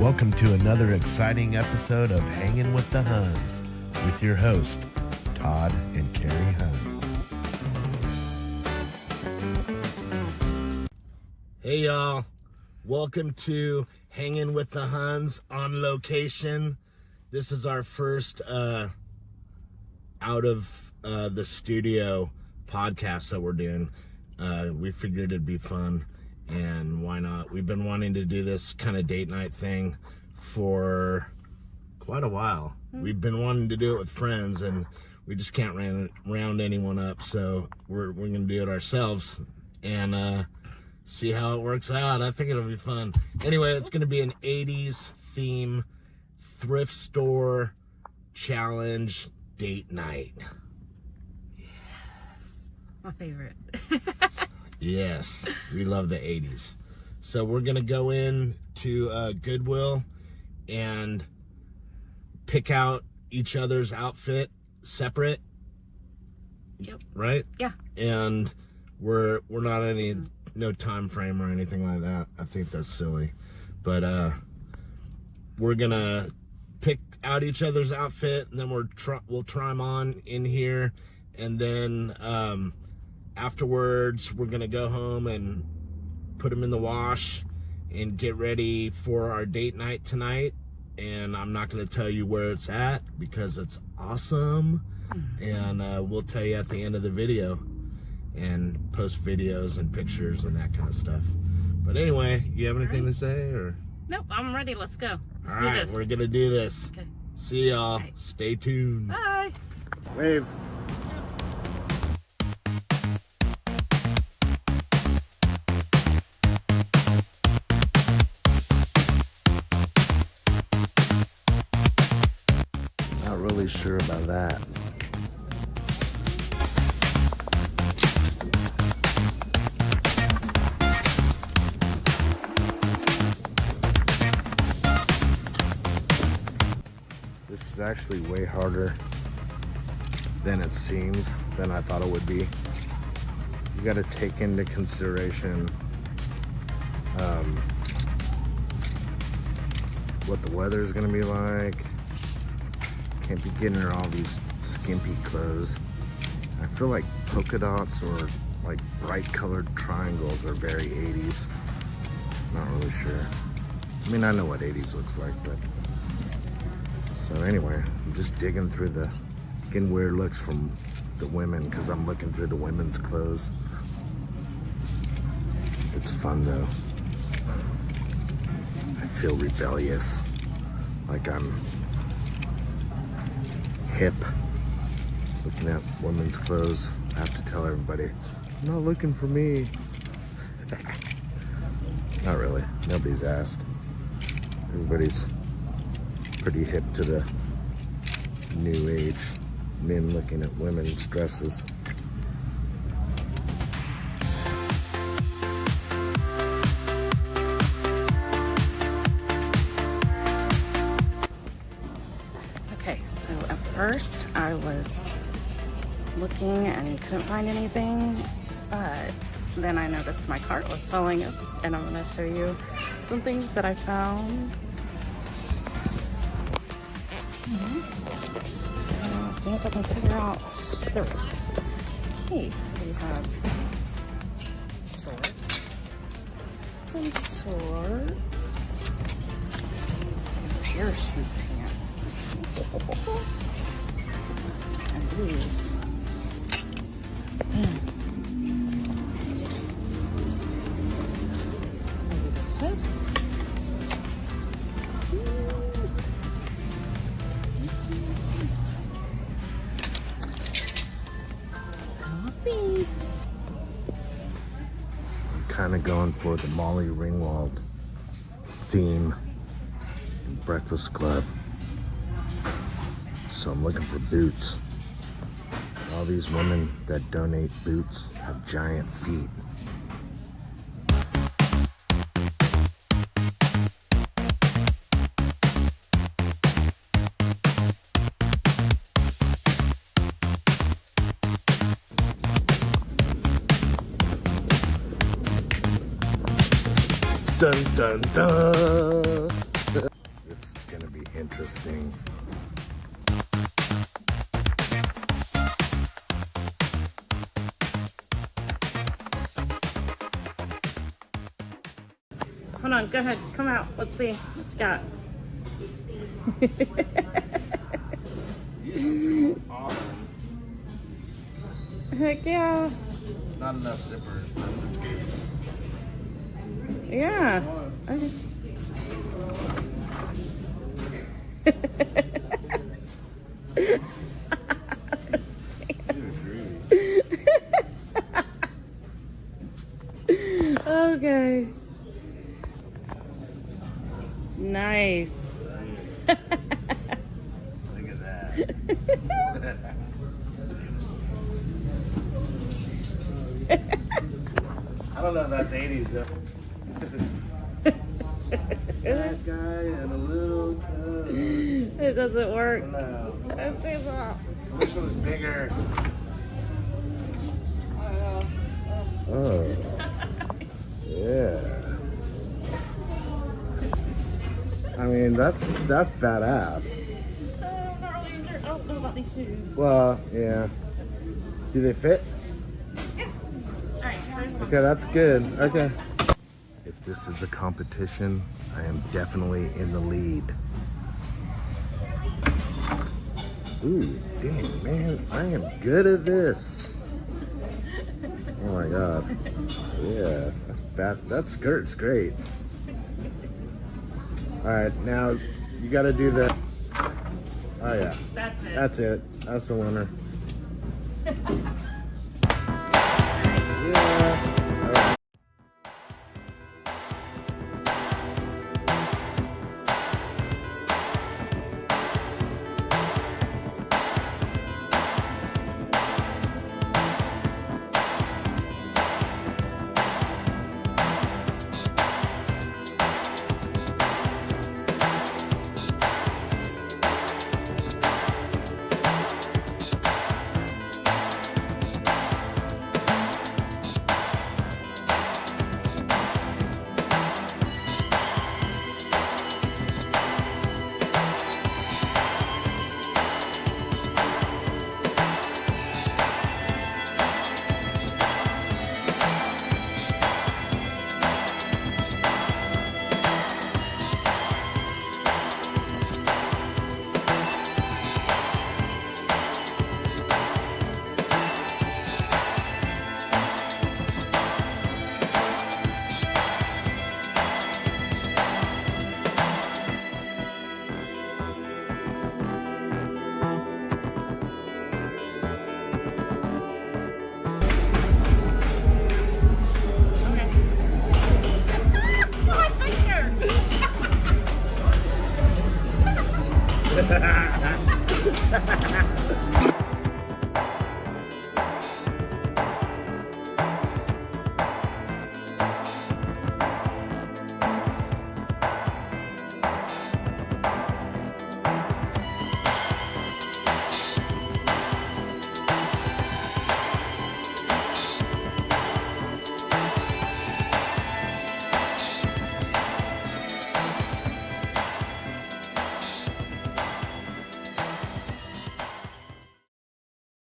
Welcome to another exciting episode of Hanging with the Hunns with your host, Todd and Carrie Hunn. Hey y'all, welcome to Hanging with the Hunns on location. This is our first out of the studio podcast that we're doing. We figured it'd be fun. And why not? We've been wanting to do this kind of date night thing for quite a while. We've been wanting to do it with friends, and we just can't round anyone up. So we're going to do it ourselves and see how it works out. I think it'll be fun. Anyway, it's going to be an 80's theme thrift store challenge date night. My favorite. Yes, we love the 80's. So we're going to go in to Goodwill and pick out each other's outfit separate. Yep. Right? Yeah. And we're not no time frame or anything like that. I think that's silly. But we're going to pick out each other's outfit, and then we'll try them on in here, and then afterwards, we're going to go home and put them in the wash and get ready for our date night tonight. And I'm not going to tell you where it's at because it's awesome. And we'll tell you at the end of the video and post videos and pictures and that kind of stuff. But anyway, you have anything to say? Or? Nope, I'm ready. Let's go. All right, we're going to do this. Okay. See y'all. Right. Stay tuned. Bye. Wave. Really sure about that. This is actually way harder than it seems, than I thought it would be. You got to take into consideration what the weather is going to be like. Can't be getting her all these skimpy clothes. I feel like polka dots or like bright colored triangles are very 80's. Not really sure. I mean, I know what 80's looks like, but. So anyway, I'm just digging through getting weird looks from the women because I'm looking through the women's clothes. It's fun though. I feel rebellious. Like I'm hip looking at women's clothes. I have to tell everybody, I'm not looking for me. Not really. Nobody's asked. Everybody's pretty hip to the new age men looking at women's dresses. First, I was looking and couldn't find anything, but then I noticed my cart was filling up, and I'm going to show you some things that I found. As soon as I can figure out the route. Okay, so we have shorts, some parachute pants. And these. Maybe the Swift. We'll see. I'm kind of going for the Molly Ringwald theme in Breakfast Club. So I'm looking for boots. All these women that donate boots have giant feet. Dun dun dun. Interesting. Hold on, go ahead, come out. Let's see what you got. Awesome. Heck yeah. Not enough zippers, but it's good. Yeah. Okay. Okay. Nice. Look at that. I don't know if that's 80's though. That guy and a little coat. It doesn't work. No. Let's see that. This one's bigger. Oh. Yeah. I mean, that's badass. I'm not really sure. I don't know about these shoes. Well, yeah. Do they fit? Yeah. All right. Okay, that's good. Okay. If this is a competition, I am definitely in the lead. Ooh, dang, man, I am good at this. Oh my god. Yeah, that's bad. That skirt's great. All right, now you got to do the. Oh yeah. That's it. That's it. That's the winner. Yeah. All right.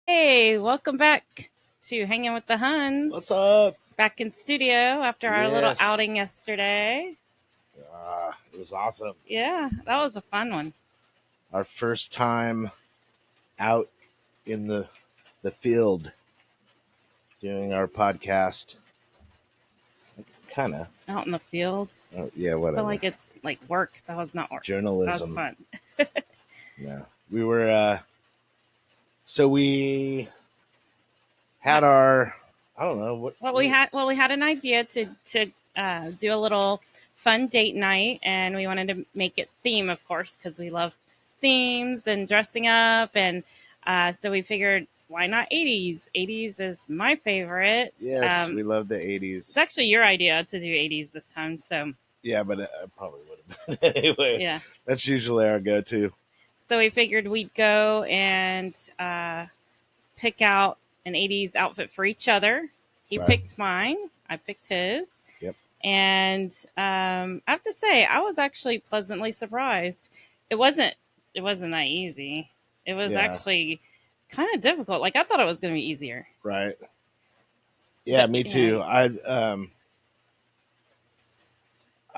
Hey, welcome back to Hanging with the Hunns. What's up? Back in studio after our little Yes. outing yesterday. It was awesome. Yeah, that was a fun one. Our first time out in the field doing our podcast. Kind of. Out in the field. Oh, yeah, I whatever. feel like it's like work. That was not work. Journalism. That was fun. Yeah. We were, so we had our, I don't know. We had an idea to do a little fun date night, and we wanted to make it theme, of course, because we love themes and dressing up, and so we figured, why not 80's? 80's is my favorite. Yes, we love the 80's. It's actually your idea to do 80's this time, so Yeah, but I probably would have been anyway. yeah. That's usually our go-to. So we figured we'd go and pick out an 80's outfit for each other. He Right. picked mine. I picked his. Yep. And I have to say, I was actually pleasantly surprised. it wasn't that easy. It was Yeah, actually kind of difficult. Like I thought it was going to be easier, right. Yeah, but me too. I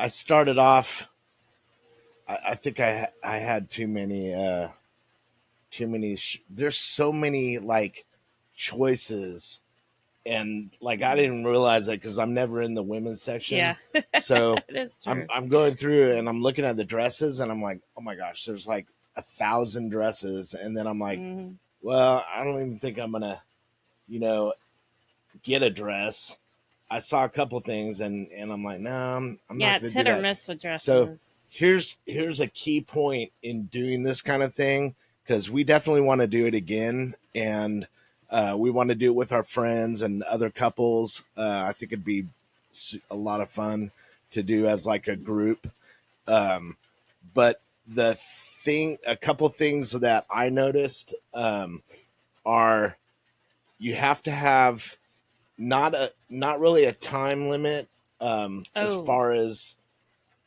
started off. I think I had too many. Too many. There's so many like choices, and like I didn't realize that because I'm never in the women's section. yeah, it So is I'm true. I'm going through and I'm looking at the dresses and I'm like, oh my gosh, there's like 1,000 dresses, and then I'm like, Hmm. well, I don't even think I'm gonna, you know, get a dress. I saw a couple things and I'm like, no, I'm Yeah, not gonna it's do hit or that. miss with So dresses. here's a key point in doing this kind of thing, because we definitely want to do it again, and we want to do it with our friends and other couples. I think it'd be a lot of fun to do as like a group. Um, but a couple things that I noticed are you have to have not really a time limit, as Oh, far as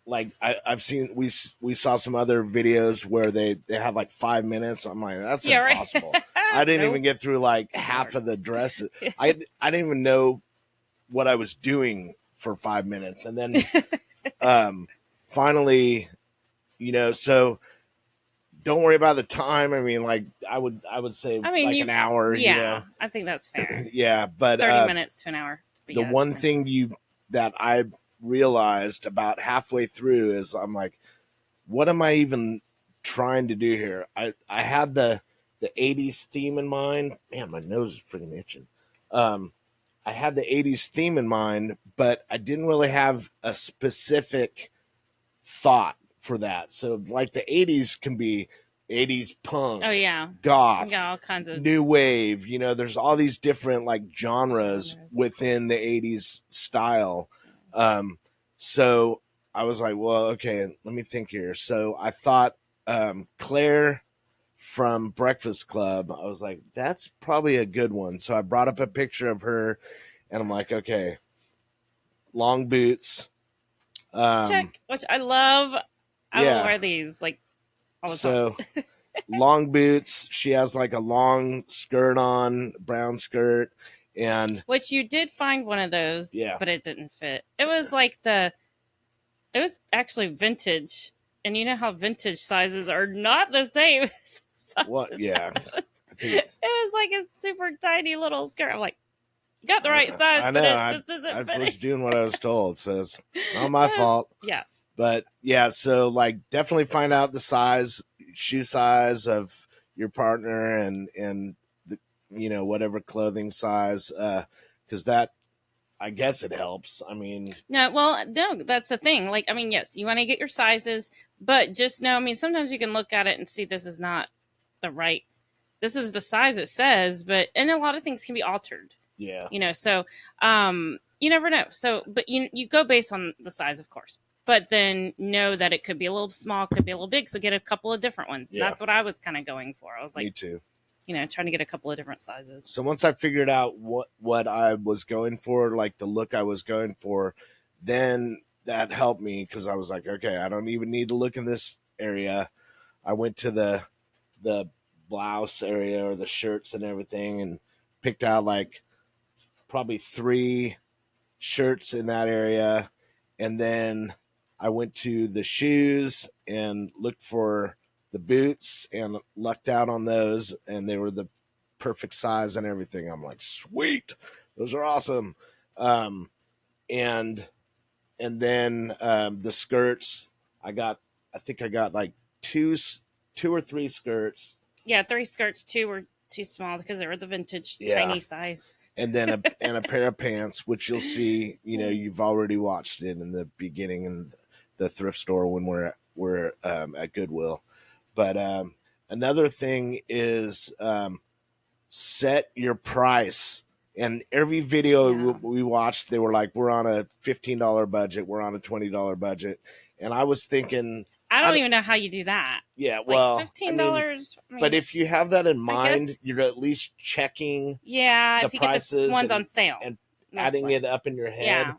like I've seen we saw some other videos where they had like 5 minutes. I'm like, that's yeah, right. impossible. I didn't Nope, even get through like that's half hard. of the dresses. I didn't even know what I was doing for 5 minutes, and then um, finally, so don't worry about the time. I mean, like I would say I mean, like an hour. yeah, I think that's fair. Yeah, but 30 minutes to an hour. But the yeah, that's one fair. thing that I realized about halfway through is I'm like, what am I even trying to do here? I had the 80's theme in mind. Man, my nose is freaking itching. I had the 80's theme in mind, but I didn't really have a specific thought for that. So like the 80's can be 80's Oh punk, yeah, we goth, got all kinds of new wave, there's all these different like genres genres. within the 80's style. Um so I was like, well, okay, let me think here. So I thought Claire from Breakfast Club, I was like, that's probably a good one. So I brought up a picture of her and I'm like, okay, long boots. Um Check, which I love. I will yeah. wear these like all the time. So long boots. She has like a long skirt on, brown skirt, and Which you did find one of those, yeah. but it didn't fit. It was like it was actually vintage, and you know how vintage sizes are not the same What? sizes. Yeah. I think It was like a super tiny little skirt. I'm like, you got the right size, I but know. it I just isn't I was fitting. doing what I was told, so it's not my Yes. fault. Yeah. But yeah, so like definitely find out the size, shoe size of your partner, and the whatever clothing size, because that, I guess it helps. I mean, No, well, no, that's the thing. Like, I mean, yes, you want to get your sizes, but just know, I mean, sometimes you can look at it and see this is not the right, this is the size it says, but, and a lot of things can be altered, yeah, so, you never know. So, but you go based on the size, of course, but then know that it could be a little small, could be a little big. So get a couple of different ones. yeah, That's what I was kind of going for. I was me like, too. trying to get a couple of different So sizes. once I figured out what I was going for, like the look I was going for, then that helped me because I was like, okay, I don't even need to look in this area. I went to the blouse area or the shirts and everything and picked out like probably 3 shirts in that area, and then I went to the shoes and looked for the boots and lucked out on those, and they were the perfect size and everything. I'm like, sweet, those are awesome. Um, and then the skirts, I think I got like two or 3 skirts. Yeah, 3 skirts, 2 were too small because they were the vintage Yeah, tiny size. and then a pair of pants, which you'll see. You've already watched it in the beginning in the thrift store when we're at Goodwill. But another thing is set your price. And every video Yeah. we watched, they were like, "We're on a $15 budget. We're on a $20 budget." And I was thinking, I I don't don't, even know how you do that. yeah, Like well, I mean, $15. I but mean, if you have that in I guess, mind, you're at least checking yeah, the if you get the prices ones on sale, and adding mostly. it up in your head. Yeah.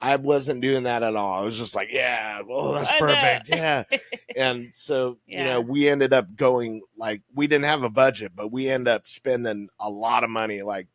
I wasn't doing that at all. I was just like, yeah, well, that's I know. perfect. Yeah. And so, Yeah. we ended up going, like, we didn't have a budget, but we ended up spending a lot of money. Like,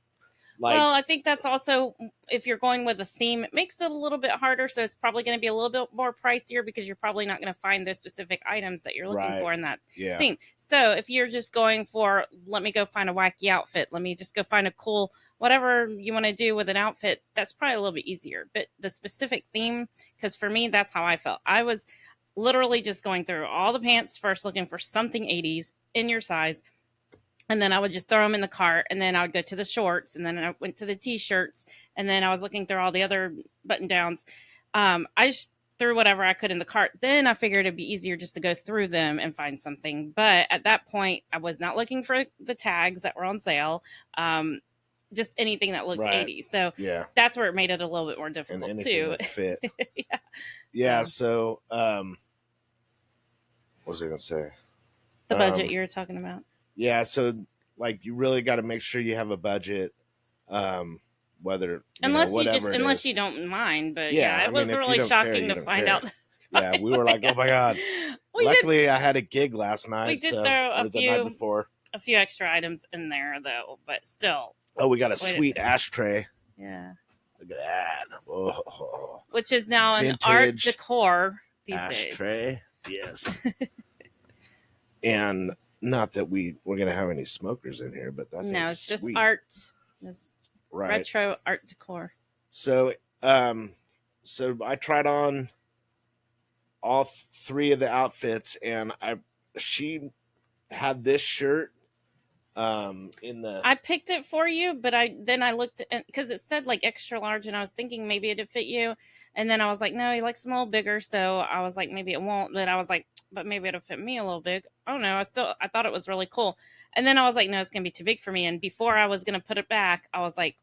Well, I think that's also, if you're going with a theme, it makes it a little bit harder. So it's probably going to be a little bit more pricier because you're probably not going to find those specific items that you're looking Right. for in that yeah. theme. So if you're just going for, let me go find a wacky outfit, let me just go find a cool, whatever you want to do with an outfit, that's probably a little bit easier. But the specific theme, because for me, that's how I felt. I was literally just going through all the pants first, looking for something 80s in your size. And then I would just throw them in the cart, and then I would go to the shorts, and then I went to the t-shirts, and then I was looking through all the other button downs. I just threw whatever I could in the cart. Then I figured it'd be easier just to go through them and find something. But at that point, I was not looking for the tags that were on sale. Just anything that looked Right. 80s. So Yeah. that's where it made it a little bit more difficult And too. that fit. Yeah. Yeah. So, what was I going to say? The budget you were talking about. Yeah. So, like, you really got to make sure you have a budget. Whether unless you don't mind, but yeah, it was really shocking to find out. Yeah, we were like, oh my god. Luckily, I had a gig last night. We did so, throw the night before. a few extra items in there though, but still. Oh, we got a sweet ashtray. Yeah. Look at that. Oh. Which is now an art decor these ashtray. days. Yes. And not that we're gonna have any smokers in here, but it's just sweet. art. It's right. Retro art decor. So so I tried on all three of the outfits, and she had this shirt in the I picked it for you, but I looked because it said like extra large, and I was thinking maybe it'd fit you, and then I was like, no, he likes them a little bigger, so I was like, maybe it won't, but I was like, but maybe it'll fit me a little big. Oh no, I thought it was really cool, and then I was like, no, it's gonna be too big for me. And before I was gonna put it back, I was like,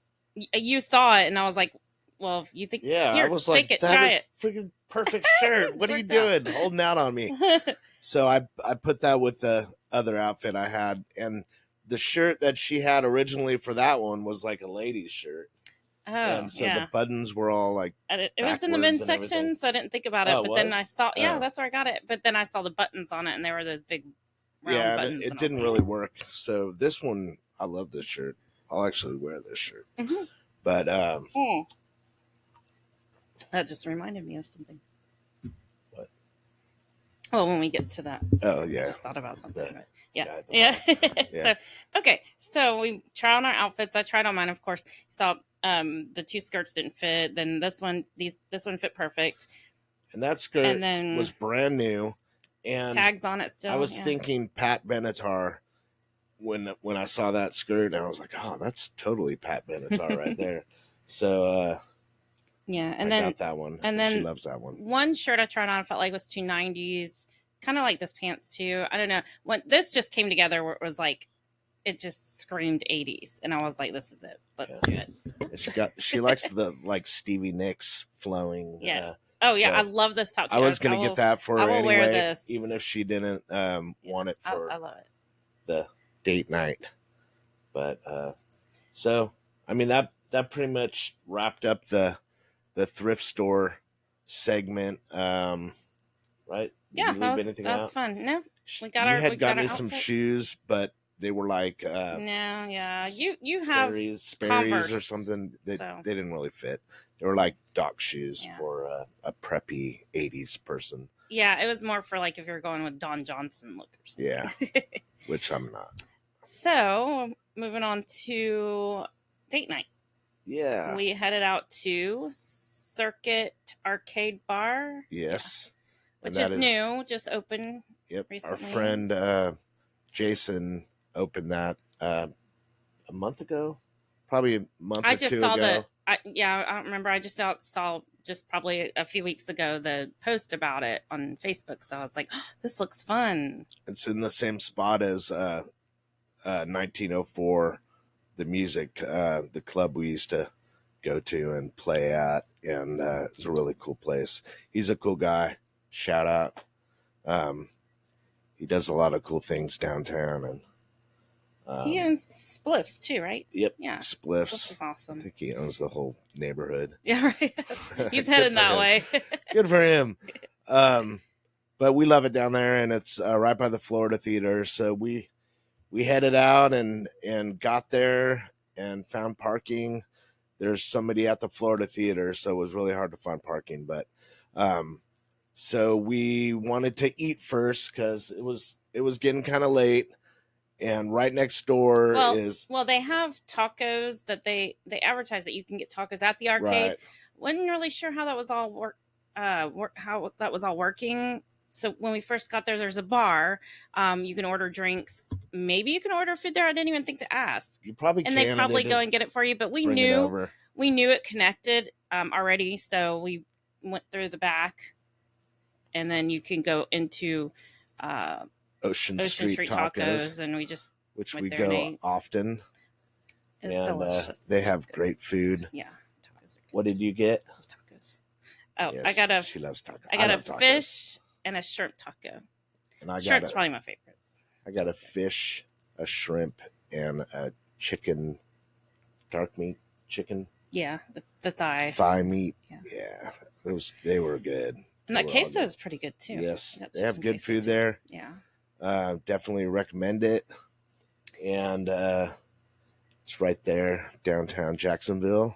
you saw it, and I was like, well, if you think, yeah, here, I was take like, it, that try is it, freaking perfect shirt. What are you doing, holding out on me? So I put that with the other outfit I had, and the shirt that she had originally for that one was like a lady's shirt. Oh, and so the buttons were all like it was in the men's section, so I didn't think about it. But then I saw, that's where I got it. But then I saw the buttons on it, and there were those big round buttons. It didn't really work. So this one, I love this shirt. I'll actually wear this shirt. Mm-hmm. But that just reminded me of something. What? Well, when we get to that, I just thought about something. Yeah. So we try on our outfits. I tried on mine, of course. Saw the two skirts didn't fit. Then this one fit perfect. And that skirt was brand new, and tags on it still. I was thinking Pat Benatar when I saw that skirt, and I was like, oh, that's totally Pat Benatar right there. So and I got that one, and then she loves that one. One shirt I tried on, I felt like was too 90s. Kind of like this pants too. I don't know. When this just came together, where it was like, it just screamed 80s, and I was like, "This is it. Let's do it." And she likes the like Stevie Nicks flowing. Yes. I love this top too. I was gonna get that for her anyway, wear this, even if she didn't want it for I love it. The date night. But so I mean that pretty much wrapped up the thrift store segment. Right? Yeah, that was fun. No, we got you had got me some shoes, but they were like you have Sperry's or something that they didn't really fit. They were like dock shoes for a preppy 80s person. Yeah, it was more for like if you're going with Don Johnson look or something. Yeah, which I'm not. So moving on to date night. Yeah, we headed out to Circuit Arcade Bar. Yes. Yeah. Which is new, just opened recently. Our friend Jason opened that a month ago, probably a month or two ago. I don't remember. I just saw just probably a few weeks ago the post about it on Facebook. So I was like, oh, this looks fun. It's in the same spot as 1904, the music, the club we used to go to and play at. And it's a really cool place. He's a cool guy. Shout out. He does a lot of cool things downtown, He owns Spliffs too, right? Yep. Yeah. Spliffs. Spliffs is awesome. I think he owns the whole neighborhood. Yeah, right. He's heading that way. Good for him. But we love it down there, and it's right by the Florida Theater. So we headed out and got there and found parking. There's somebody at the Florida Theater, so it was really hard to find parking. But so we wanted to eat first because it was getting kind of late. And right next door is they have tacos that they advertise that you can get tacos at the arcade. Right. Wasn't really sure how that was all how that was all working. So when we first got there, there's a bar. You can order drinks. Maybe you can order food there. I didn't even think to ask. You probably and can. They probably go and get it for you. But we knew it connected already, so we went through the back, and then you can go into Ocean Street Tacos, and we just which we go often. It's delicious. They have great food. Yeah, tacos are good. What did you get? I love tacos. Oh, yes, she loves tacos. I got a fish and a shrimp taco. And shrimp's probably my favorite. I got a fish, a shrimp, and a chicken, dark meat chicken. Yeah, the thigh. Thigh meat. Yeah, they were good. And that queso is pretty good too. Yes, they have good food there. Yeah. Definitely recommend it. And it's right there, downtown Jacksonville.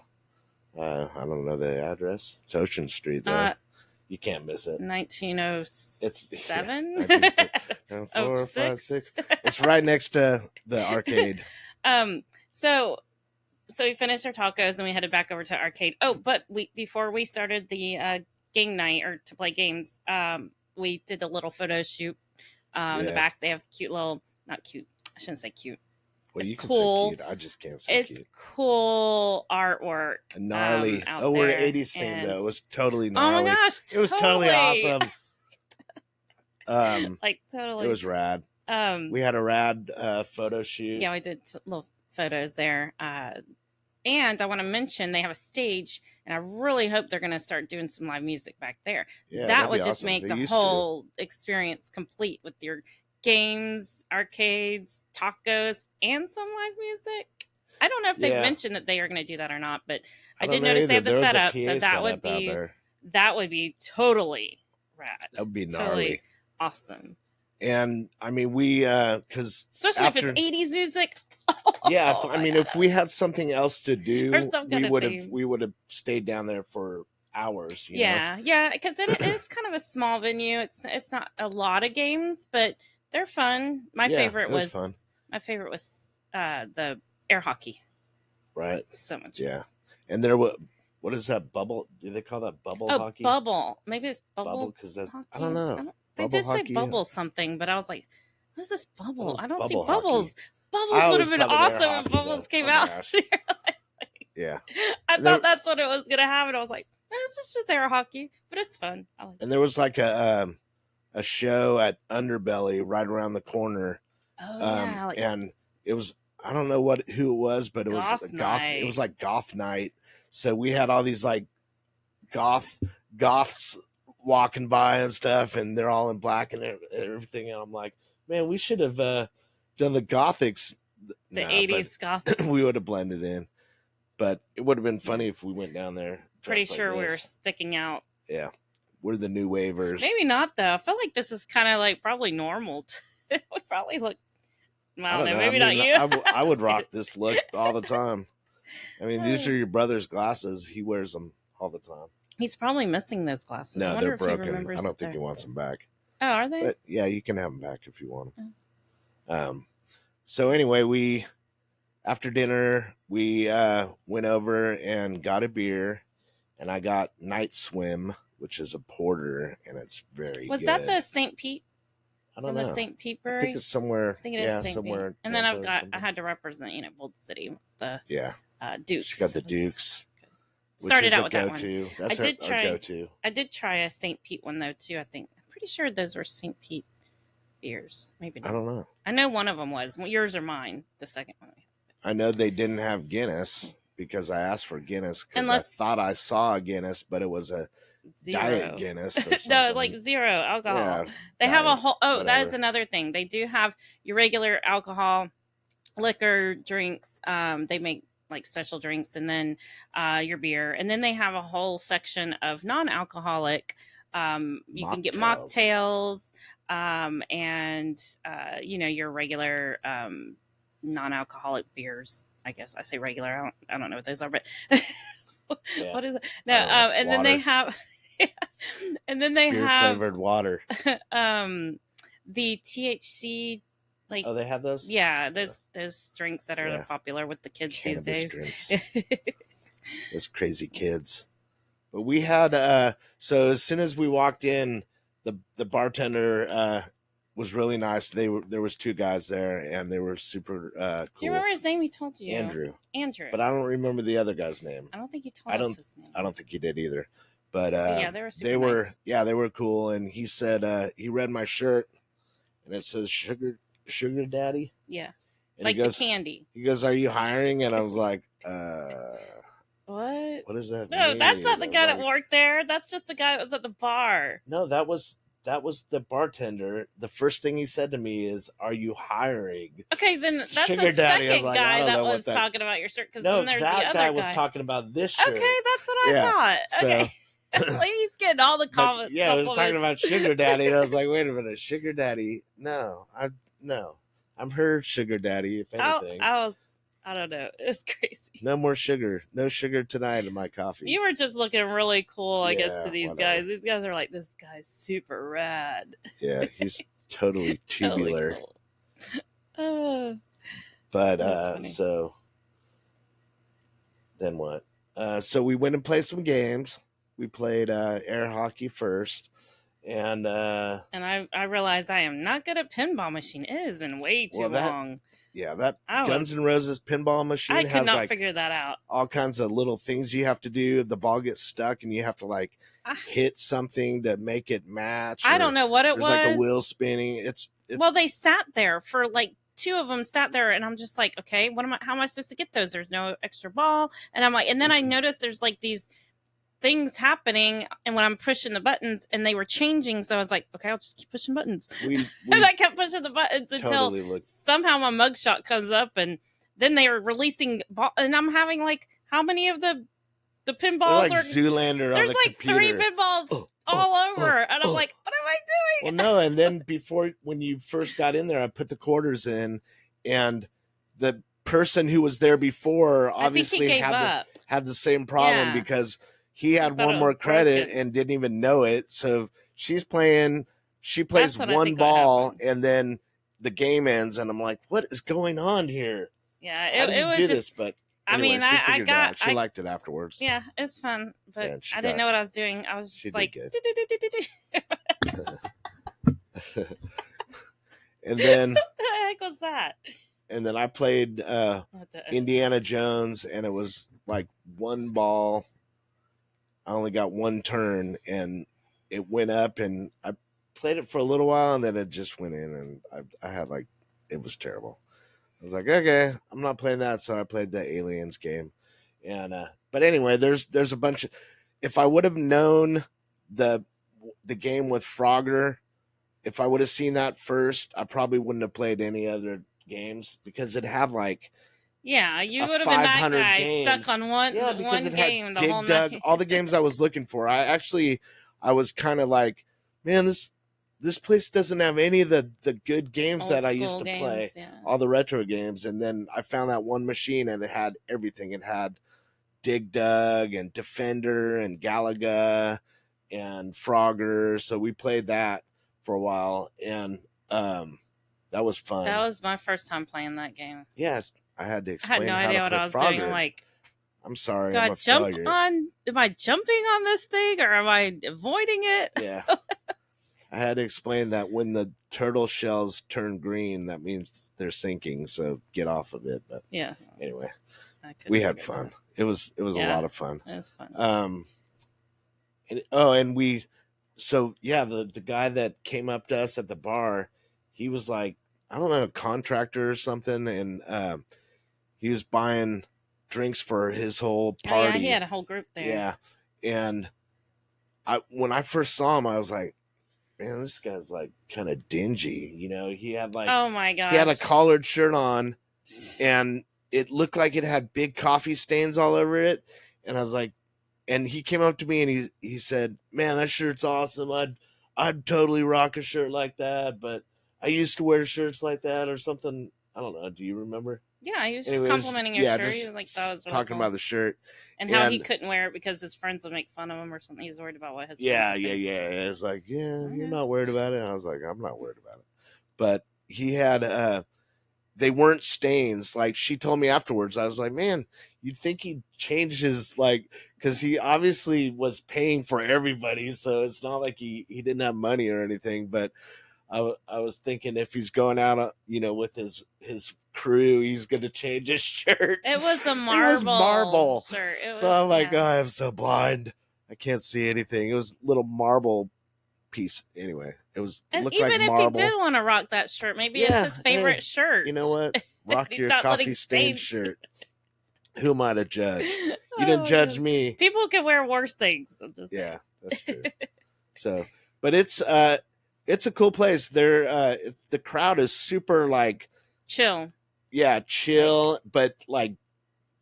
I don't know the address. It's Ocean Street, though. You can't miss it. 1907? Yeah, 4, 5, 6. It's right next to the arcade. So we finished our tacos and we headed back over to arcade. Oh, but before we started the game night or to play games, we did the little photo shoot. In the back, they have cute little, not cute. I shouldn't say cute. Well, it's you can cool. say cute. I just can't say it's cute. It's cool artwork. Gnarly. We're an 80's thing, though. It was totally gnarly. Oh my gosh. It was totally awesome. Totally. It was rad. We had a rad photo shoot. Yeah, we did little photos there. And I want to mention they have a stage, and I really hope they're going to start doing some live music back there. Yeah, that would just awesome. make the whole experience complete with your games, arcades, tacos, and some live music. I don't know if they've mentioned that they are going to do that or not, but I did notice they have the setup, so that would be totally rad. That would be gnarly. Totally awesome. And I mean, we because especially if it's 80's music. Yeah, if we had something else to do, we would have stayed down there for hours. You know? Yeah, because it is kind of a small venue. It's not a lot of games, but they're fun. My favorite was fun. My favorite was the air hockey. Right. So much. Yeah, and there was what is that bubble? Do they call that bubble hockey? Bubble. Maybe it's bubble because I don't know. They did say bubble something, but I was like, "What is this bubble? I don't see bubbles." Bubbles would have been awesome if Bubbles came out. Yeah. I thought that's what it was going to happen. I was like, no, it's just air hockey, but it's fun. And there was like a show at Underbelly right around the corner. Oh, and it was, I don't know who it was, but it was goth. It was like goth night. So we had all these like goths walking by and stuff, and they're all in black and everything. And I'm like, man, we should have done the gothics. The 80's gothic. We would have blended in. But it would have been funny if we went down there. Pretty sure we were sticking out. Yeah. We're the new wavers. Maybe not, though. I feel like this is kind of like probably normal. We probably look, I don't know. Maybe not you. I would rock this look all the time. I mean, these are your brother's glasses. He wears them all the time. He's probably missing those glasses. No, they're broken. I don't think he wants them back. Oh, are they? But yeah, you can have them back if you want them. So anyway, after dinner, we went over and got a beer, and I got Night Swim, which is a porter, and it's very Was good. that the St. Pete? I don't know. The St. Pete Brewery? I think it's somewhere. I think it is St. somewhere. Pete. And then I had to represent, Bold City with the Dukes. She got the Dukes. Started out with that one. That's our go-to. I did try a St. Pete one, though, too, I think. I'm pretty sure those were St. Pete beers. Maybe not. I don't know. I know one of them was. Yours or mine, the second one. I know they didn't have Guinness because I asked for Guinness because I thought I saw a Guinness, but it was a Diet Guinness. Or No, like zero alcohol. Yeah, they have a whole. Oh, whatever. That is another thing. They do have your regular alcohol, liquor, drinks. They make like special drinks, and then your beer, and then they have a whole section of non-alcoholic. You can get mocktails, and your regular non-alcoholic beers. I guess I say regular. I don't know what those are, but Yeah. what is it? No, and then they have, and then they beer have flavored water. The THC. Like, oh, they have those? Yeah, those drinks that are popular with the kids Cannabis these days. Drinks. Those crazy kids. But we had so as soon as we walked in, the bartender was really nice. There was 2 guys there, and they were super cool. Do you remember his name? He told you. Andrew. But I don't remember the other guy's name. I don't think he told us his name. I don't think he did either. But yeah, they were nice. They were cool. And he said he read my shirt, and it says Sugar Daddy. Yeah. And like the candy. He goes, "Are you hiring?" And I was like, what? What does that No, mean? that's not the guy that worked there. That's just the guy that was at the bar. No, that was the bartender. The first thing he said to me is, "Are you hiring?" Okay, then that's Sugar the Daddy. second guy that was talking about your shirt. Because then there's the other guy. That guy was talking about this shirt. Okay, that's what I thought. Okay. Lady's getting all the comments. Yeah, I was talking about Sugar Daddy, and I was like, "Wait a minute, Sugar Daddy? No, I'm her Sugar Daddy. If anything, I don't know. It's crazy. No more sugar. No sugar tonight in my coffee." You were just looking really cool, I guess, to these guys. These guys are like, this guy's super rad. Yeah, he's totally tubular. Totally cool. But so then what? So we went and played some games. We played air hockey first, and I realized I am not good at pinball machine. It has been way too long. Yeah, that Guns N' Roses pinball machine I could not like figure that out. All kinds of little things you have to do. The ball gets stuck, and you have to like hit something to make it match. I don't know what it was. There's like a wheel spinning. Well, they sat there for like 2 of them sat there, and I'm just like, okay, how am I supposed to get those? There's no extra ball, and I'm like, and then I noticed there's like these things happening, and when I'm pushing the buttons, and they were changing, so I was like, okay, I'll just keep pushing buttons. And I kept pushing the buttons until somehow my mugshot comes up, and then they were releasing ball, and I'm having like, how many of the pinballs like Zoolander? There's on the like computer. 3 pinballs all over, and I'm like, what am I doing? Well, no, and then when you first got in there, I put the quarters in, and the person who was there before obviously had the same problem because he had one more credit and didn't even know it. So she plays one ball, and then the game ends, and I'm like, what is going on here? Yeah, it was just this, but anyway, she liked it afterwards. Yeah, it's fun, but I didn't know what I was doing. I was just like, and then what the heck was that? And then I played Indiana Jones, and it was like one ball. I only got one turn, and it went up, and I played it for a little while, and then it just went in, and I had like, it was terrible. I was like, okay, I'm not playing that, so I played the Aliens game. And but anyway, there's a bunch of, if I would have known the game with Frogger, if I would have seen that first, I probably wouldn't have played any other games, because it had like, yeah, you would have been that guy games. Stuck on one game the whole night. All the games I was looking for. I was kind of like, man, this place doesn't have any of the good games Old that I used to games, play. Yeah. All the retro games, and then I found that one machine, and it had everything. It had Dig Dug and Defender and Galaga and Frogger. So we played that for a while, and that was fun. That was my first time playing that game. Yeah. I had to explain. I had no idea what I was Frogger. doing. I'm like, I'm sorry. Am I jumping on this thing, or am I avoiding it? Yeah. I had to explain that when the turtle shells turn green, that means they're sinking. So get off of it. But yeah. Anyway, we had fun. It was a lot of fun. It was fun. The guy that came up to us at the bar, he was like, I don't know, a contractor or something, and he was buying drinks for his whole party. Oh, yeah, he had a whole group there. Yeah, and when I first saw him, I was like, man, this guy's like kind of dingy. You know, he had like, oh my gosh, he had a collared shirt on, and it looked like it had big coffee stains all over it. And I was like, and he came up to me and he said, "Man, that shirt's awesome. I'd totally rock a shirt like that, but I used to wear shirts like that or something." I don't know. Do you remember? Yeah, he was just Anyways, complimenting your yeah, shirt. He just was like, that was really talking cool. about the shirt And how he couldn't wear it because his friends would make fun of him or something. He was worried about what his friends would think. It's like, yeah, you're not worried about it. And I was like, I'm not worried about it. But he had they weren't stains. Like she told me afterwards, I was like, man, you'd think he'd change his, like, because he obviously was paying for everybody, so it's not like he didn't have money or anything. But I was thinking if he's going out, with his crew, he's gonna change his shirt. It was a marble. It was marble shirt. So I'm like, oh, I'm so blind, I can't see anything. It was little marble piece. Anyway, it looked even like if marble. he did want to rock that shirt, maybe it's his favorite shirt. You know what? Rock your coffee stained shirt. Who am I to judge? You didn't judge me. People can wear worse things. Yeah, that's true. So, but it's a cool place. There, the crowd is super like chill. Yeah, chill, but like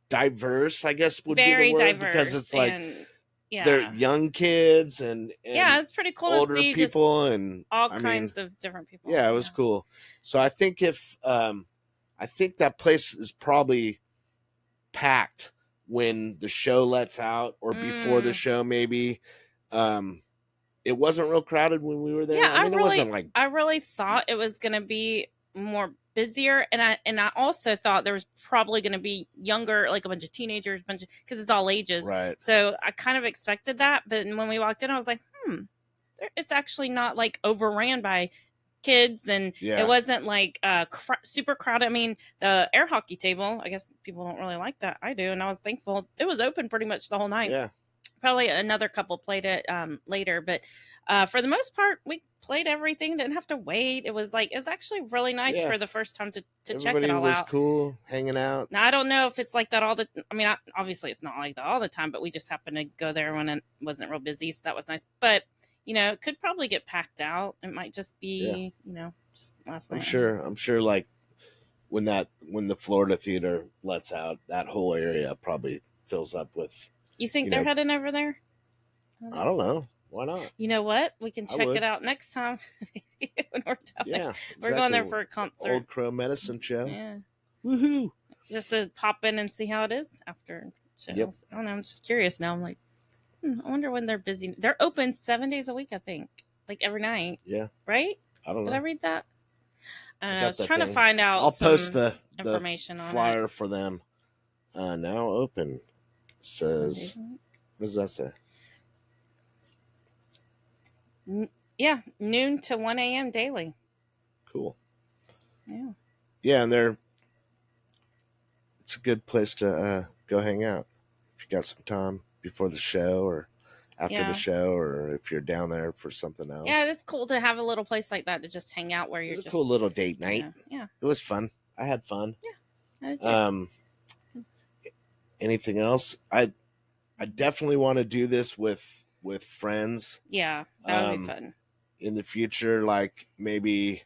diverse, I guess would very be the word, diverse, because it's like they're young kids and it's pretty cool older to see people and all kinds of different people. Yeah, it was cool. So I think I think that place is probably packed when the show lets out or before the show, maybe. It wasn't real crowded when we were there. Yeah, it wasn't like, I really thought it was going to be more busier, and I also thought there was probably going to be younger, like a bunch of teenagers, because it's all ages. Right. So I kind of expected that, but when we walked in, I was like, it's actually not like overran by kids, and it wasn't like super crowded. I mean, the air hockey table, I guess people don't really like that. I do, and I was thankful it was open pretty much the whole night. Yeah. Probably another couple played it later, but for the most part, we played everything. Didn't have to wait. It was actually really nice for the first time to check it all out. Everybody was cool, hanging out. Now I don't know if it's like that all the. I mean, obviously it's not like that all the time, but we just happened to go there when it wasn't real busy, so that was nice. But it could probably get packed out. It might just be just last night. I'm sure. Like when the Florida theater lets out, that whole area probably fills up with. You think they're heading over there? I don't know. Why not? You know what? We can check it out next time when we're down there. Exactly. We're going there for a concert. Old Crow Medicine Show. Yeah. Woohoo! Just to pop in and see how it is after shows. Yep. I don't know. I'm just curious now. I'm like, I wonder when they're busy. They're open 7 days a week, I think. Like every night. Yeah. Right? I don't know. Did I read that? I don't know. I was trying to find out. I'll post the information on flyer for them. Now open. Says, what does that say? Yeah, noon to 1 a.m. daily. Cool. Yeah. Yeah, and it's a good place to go hang out if you got some time before the show or after the show, or if you're down there for something else. Yeah, it's cool to have a little place like that to just hang out where you're just. A cool little date night. Yeah. It was fun. I had fun. Yeah. I did too. Anything else? I definitely want to do this with friends. Yeah, that would be fun. In the future, like maybe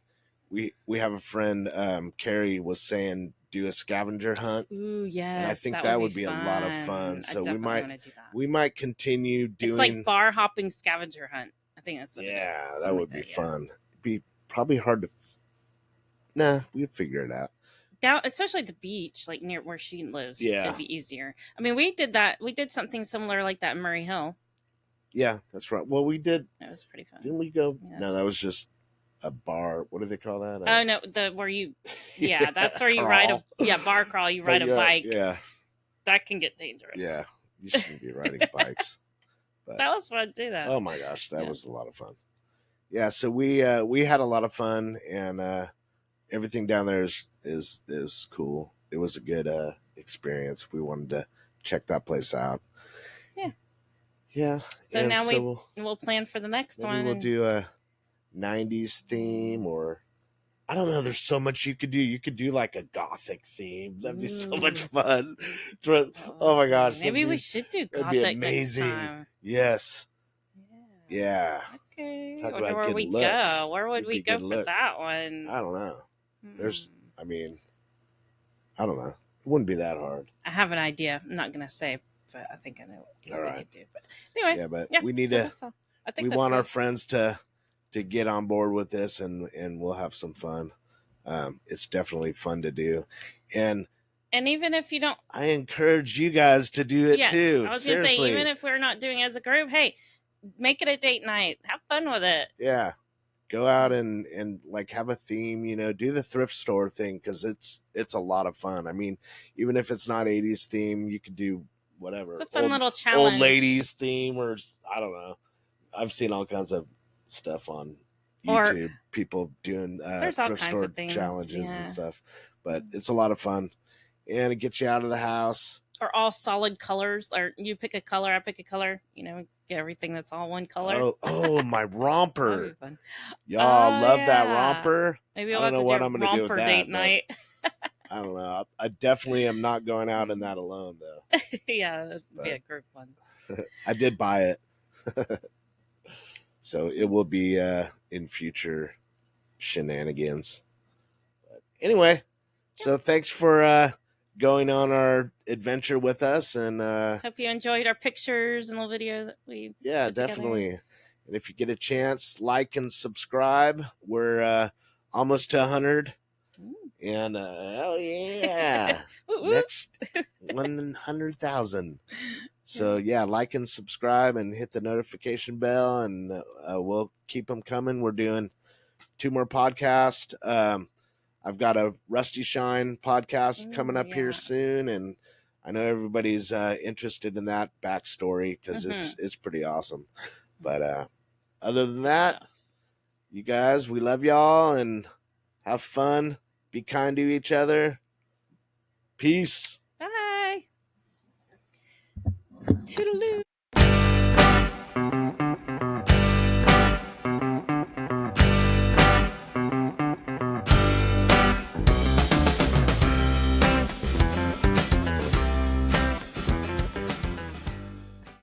we have a friend, Carrie was saying, do a scavenger hunt. Ooh, yes. And I think that would be a lot of fun. So we might continue doing. It's like bar hopping scavenger hunt. I think that's what it is. Yeah, that would be fun. It'd be probably hard to. Nah, we'd figure it out. Down, especially at the beach, like near where she lives. Yeah, it'd be easier. I mean, we did that. We did something similar like that in Murray Hill. Yeah, that's right. Well, we did. That was pretty fun. Didn't we go? Yes. No, that was just a bar. What do they call that? Oh no, where you. Yeah, that's where you ride bar crawl. You ride a bike. Yeah, that can get dangerous. Yeah, you shouldn't be riding bikes. But that was fun too, though. Oh my gosh, that was a lot of fun. Yeah, so we had a lot of fun, and everything down there is cool. It was a good experience. We wanted to check that place out. Yeah. Yeah. So now we'll plan for the next one. We'll do a 90's theme, or I don't know. There's so much you could do. You could do like a gothic theme. That'd be so much fun. Oh my gosh. Maybe we should do gothic. That'd be amazing. Next time. Yes. Yeah. Okay. Talk Where would we go? Where would we go for that one? I don't know. I I don't know. It wouldn't be that hard. I have an idea. I'm not gonna say, but I think I know what we could do. But anyway, Yeah, but we need to. I think we want our friends to get on board with this, and we'll have some fun. It's definitely fun to do, and even if you don't, I encourage you guys to do it too. I was Seriously. gonna say, even if we're not doing it as a group, hey, make it a date night. Have fun with it. Yeah, go out and like have a theme. Do the thrift store thing, because it's a lot of fun. I mean, even if it's not 80s theme, you could do whatever. It's a fun little challenge. Old ladies theme, or I don't know. I've seen all kinds of stuff on YouTube, people doing thrift store challenges and stuff. But it's a lot of fun, and it gets you out of the house. Or all solid colors, or you pick a color, I pick a color. Get everything that's all one color. Oh, my romper! Y'all love that romper. Maybe I don't know what I'm going to do with that. Date night. I don't know. I definitely am not going out in that alone, though. Yeah, that'd be a group one. I did buy it. So it will be in future shenanigans. But anyway, so thanks for going on our adventure with us, and hope you enjoyed our pictures and little video that we put definitely together. And if you get a chance, like and subscribe. We're almost to 100. And oh yeah, next 100,000. So yeah, like and subscribe and hit the notification bell, and we'll keep them coming. We're doing 2 more podcasts. I've got a Rusty Shine podcast coming up here soon, and I know everybody's interested in that backstory, because it's pretty awesome. But other than that, you guys, we love y'all, and have fun. Be kind to each other. Peace. Bye. Toodaloo.